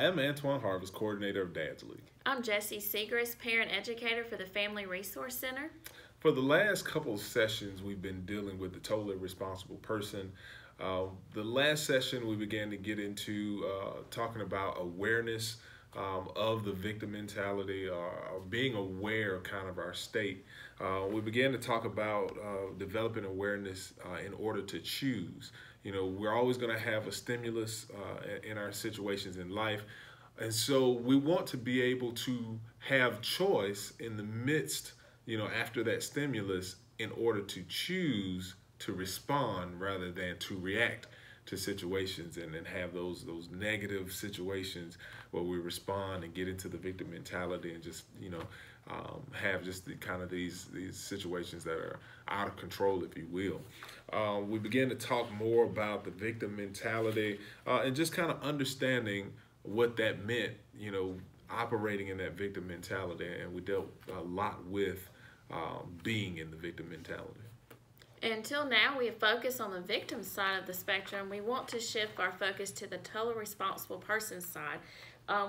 I'm Antoine Harvest, coordinator of Dad's League. I'm Jessie Segrist, parent educator for the Family Resource Center. For the last couple of sessions, we've been dealing with the totally responsible person. The last session, we began to get into talking about awareness of the victim mentality, or being aware of kind of our state. We began to talk about developing awareness in order to choose. You know, we're always going to have a stimulus in our situations in life. And so we want to be able to have choice in the midst, after that stimulus, in order to choose to respond rather than to react to situations and then have those negative situations where we respond and get into the victim mentality and just, have just the kind of these situations that are out of control, if you will. We began to talk more about the victim mentality and just kind of understanding what that meant, operating in that victim mentality. And we dealt a lot with being in the victim mentality. Until now, we have focused on the victim side of the spectrum. We want to shift our focus to the total responsible person side.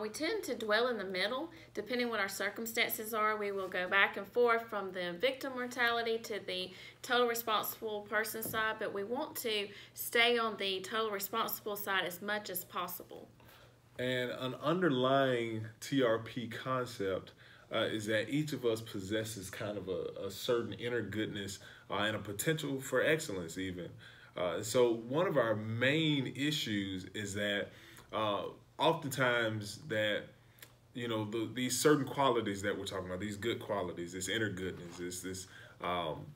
We tend to dwell in the middle. Depending what our circumstances are, we will go back and forth from the victim mentality to the total responsible person side, but we want to stay on the total responsible side as much as possible. And an underlying TRP concept is that each of us possesses kind of a certain inner goodness and a potential for excellence even. So one of our main issues is that oftentimes that, these certain qualities that we're talking about, these good qualities, this inner goodness, this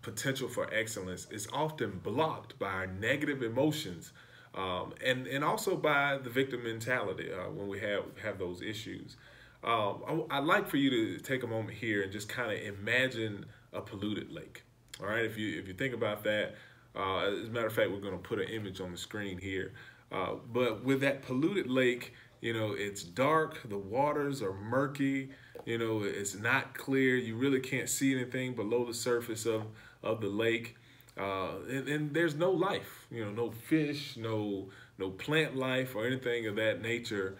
potential for excellence is often blocked by our negative emotions and also by the victim mentality when we have those issues. I'd like for you to take a moment here and just kind of imagine a polluted lake. All right, if you think about that, as a matter of fact, we're going to put an image on the screen here. But with that polluted lake, it's dark, the waters are murky, it's not clear, you really can't see anything below the surface of the lake. And there's no life, no fish, no plant life or anything of that nature.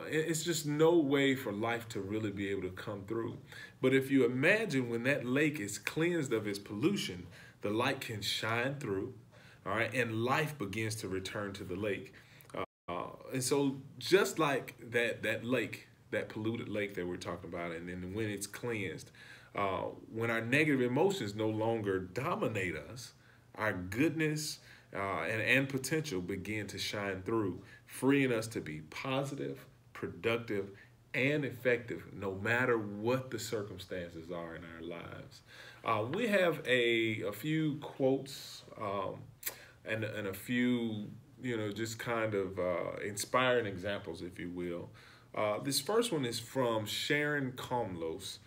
It's just no way for life to really be able to come through. But if you imagine when that lake is cleansed of its pollution, the light can shine through, all right, and life begins to return to the lake. And so just like that lake, that polluted lake that we're talking about, and then when it's cleansed, when our negative emotions no longer dominate us, our goodness and potential begin to shine through, freeing us to be positive, productive, and effective no matter what the circumstances are in our lives. We have a few quotes and a few, just kind of inspiring examples, if you will. This first one is from Sharon Komlos.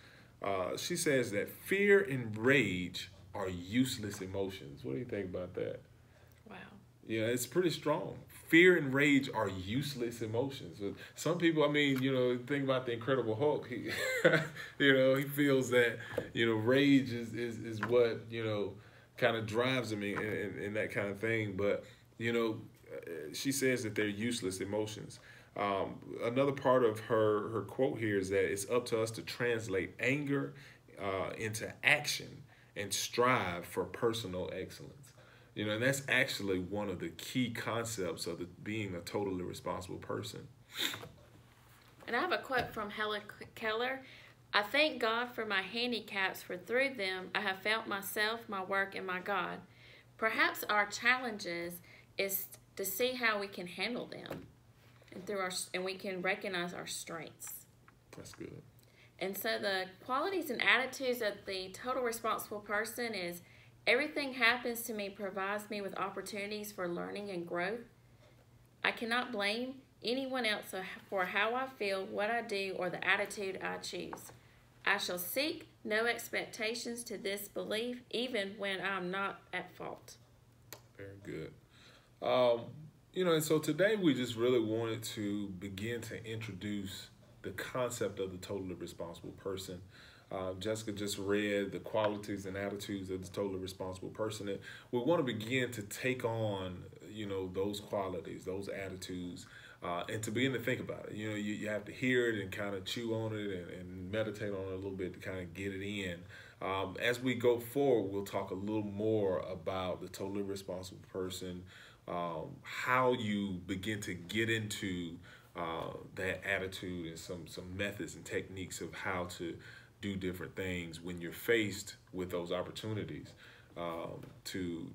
She says that fear and rage are useless emotions. What do you think about that? Wow. Yeah, it's pretty strong. Fear and rage are useless emotions. Some people, think about the Incredible Hulk. He, he feels that, rage is what, kind of drives him in that kind of thing. But, she says that they're useless emotions. Another part of her quote here is that it's up to us to translate anger into action and strive for personal excellence. And that's actually one of the key concepts of being a totally responsible person. And I have a quote from Helen Keller. I thank God for my handicaps, for through them I have found myself, my work, and my God. Perhaps our challenges is to see how we can handle them. And we can recognize our strengths. That's good. And so the qualities and attitudes of the total responsible person is everything happens to me provides me with opportunities for learning and growth. I cannot blame anyone else for how I feel, what I do, or the attitude I choose. I shall seek no expectations to this belief, even when I'm not at fault. Very good. And so today we just really wanted to begin to introduce the concept of the totally responsible person. Jessica just read the qualities and attitudes of the totally responsible person. And we want to begin to take on, those qualities, those attitudes, and to begin to think about it. You have to hear it and kind of chew on it and meditate on it a little bit to kind of get it in. As we go forward, we'll talk a little more about the totally responsible person, how you begin to get into that attitude, and some methods and techniques of how to do different things when you're faced with those opportunities to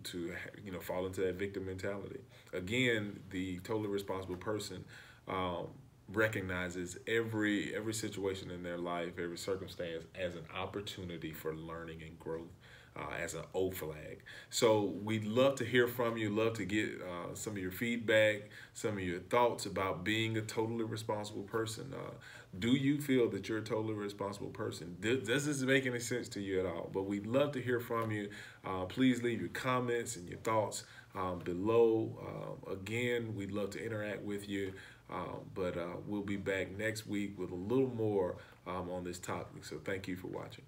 fall into that victim mentality. Again, the totally responsible person recognizes every situation in their life, every circumstance as an opportunity for learning and growth. As an O flag. So we'd love to hear from you, love to get some of your feedback, some of your thoughts about being a totally responsible person. Do you feel that you're a totally responsible person? Does this make any sense to you at all? But we'd love to hear from you. Please leave your comments and your thoughts below. Again, we'd love to interact with you, but we'll be back next week with a little more on this topic. So thank you for watching.